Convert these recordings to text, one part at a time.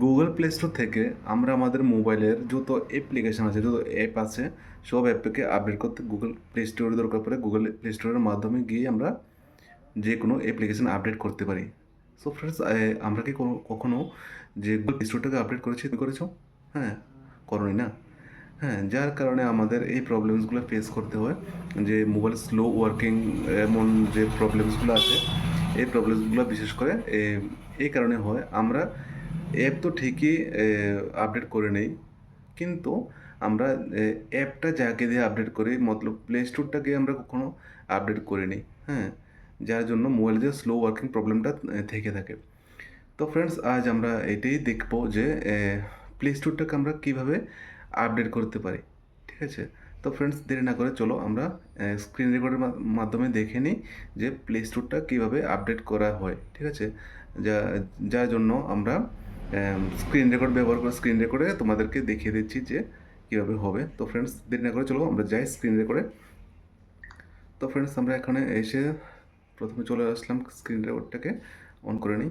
Google Play store থেকে আমরা আমাদের মোবাইলের যত অ্যাপ্লিকেশন আছে, যত অ্যাপ আছে, সব অ্যাপকে আপডেট করতে গুগল প্লে স্টোরের দরকার পড়ে। গুগল প্লে স্টোরের মাধ্যমে গিয়ে আমরা যে কোনো অ্যাপ্লিকেশন আপডেট করতে পারি। সো ফ্রেন্ডস, আমরা কি কখনো যে গুগল প্লে স্টোরটাকে আপডেট করেছো? হ্যাঁ, করোনি না? হ্যাঁ, যার কারণে আমাদের এই প্রবলেমসগুলো ফেস করতে হয়, যে মোবাইল স্লো ওয়ার্কিং, এমন যে প্রবলেমসগুলো আছে, এই প্রবলেমসগুলো বিশেষ করে এই কারণে হয়। আমরা অ্যাপ তো ঠিকই আপডেট করে নেই, কিন্তু আমরা অ্যাপটা যাকে দিয়ে আপডেট করি, মতলব প্লে স্টোরটাকে আমরা কখনো আপডেট করে নিই। হ্যাঁ, যার জন্য মোবাইলে যে স্লো ওয়ার্কিং প্রবলেমটা থেকে থাকে। তো ফ্রেন্ডস, আজ আমরা এটাই দেখব যে প্লে স্টোরটাকে আমরা কীভাবে আপডেট করতে পারি। ঠিক আছে? তো ফ্রেন্ডস, দেরি না করে চলো আমরা স্ক্রিন রেকর্ডের মাধ্যমে দেখে নিই যে প্লে স্টোরটা কীভাবে আপডেট করা হয়। ঠিক আছে? যা যার জন্য আমরা স্ক্রিন রেকর্ড ব্যবহার করে স্ক্রিন রেকর্ডে তোমাদেরকে দেখিয়ে দিচ্ছি যে কীভাবে হবে। তো ফ্রেন্ডস, দেরি না করে চলো আমরা যাই স্ক্রিন রেকর্ডে। তো ফ্রেন্ডস, আমরা এখানে এসে প্রথমে চলে আসলাম, স্ক্রিন রেকর্ডটাকে অন করে নিই।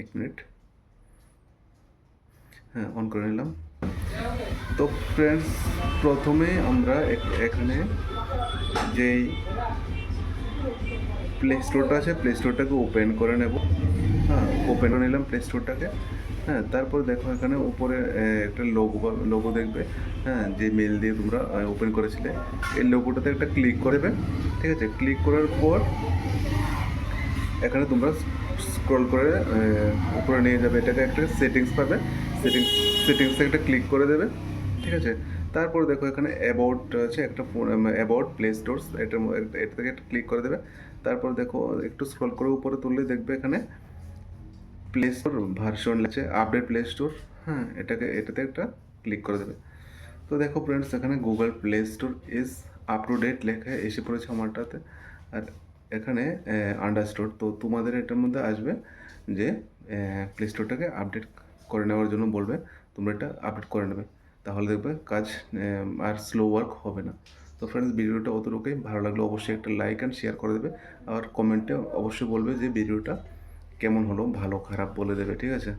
1 মিনিট। হ্যাঁ, অন করে নিলাম। তো ফ্রেন্ডস, প্রথমে আমরা এখানে যেই প্লে স্টোরটা আছে, প্লে স্টোরটাকে ওপেন করে নেব। হ্যাঁ, ওপেন করে নিলাম প্লে স্টোরটাকে। হ্যাঁ, তারপর দেখো এখানে উপরে একটা লোগো দেখবে। হ্যাঁ, যে মেল দিয়ে তোমরা ওপেন করেছিলে, এই লোগোটাতে একটা ক্লিক করবে। ঠিক আছে? ক্লিক করার পর এখানে তোমরা স্ক্রল করে উপরে নিয়ে যাবে, এটাকে একটা সেটিংস পাবে। সেটিংসে একটা ক্লিক করে দেবে। ঠিক আছে? তারপর দেখো এখানে অ্যাবাউট আছে, একটা ফোন অ্যাবাউট প্লে স্টোরস, এটা থেকে একটা ক্লিক করে দেবে। তারপর দেখো একটু স্ক্রল করে উপরে তুললে দেখবে এখানে প্লে স্টোর ভার্সন আছে, আপডেট প্লে স্টোর। হ্যাঁ, এটাতে একটা ক্লিক করে দেবে। তো দেখো ফ্রেন্ডস, এখানে Google Play Store is up to date লেখা এসে পড়েছে আমারটাতে। আর এখানে আন্ডারস্টোর, তো তোমাদের এটার মধ্যে আসবে যে প্লে স্টোরটাকে আপডেট করে নেওয়ার জন্য বলবে। তোমরা এটা আপডেট করে নেবে, তাহলে দেখবে কাজ আর স্লো ওয়ার্ক হবে না। তো ফ্রেন্ডস, ভিডিওটা অতটুকুই। ভালো লাগলে অবশ্যই একটা লাইক অ্যান্ড শেয়ার করে দেবে। আর কমেন্টে অবশ্যই বলবে যে ভিডিওটা কেমন হলো, ভালো খারাপ বলে দেবে। ঠিক আছে?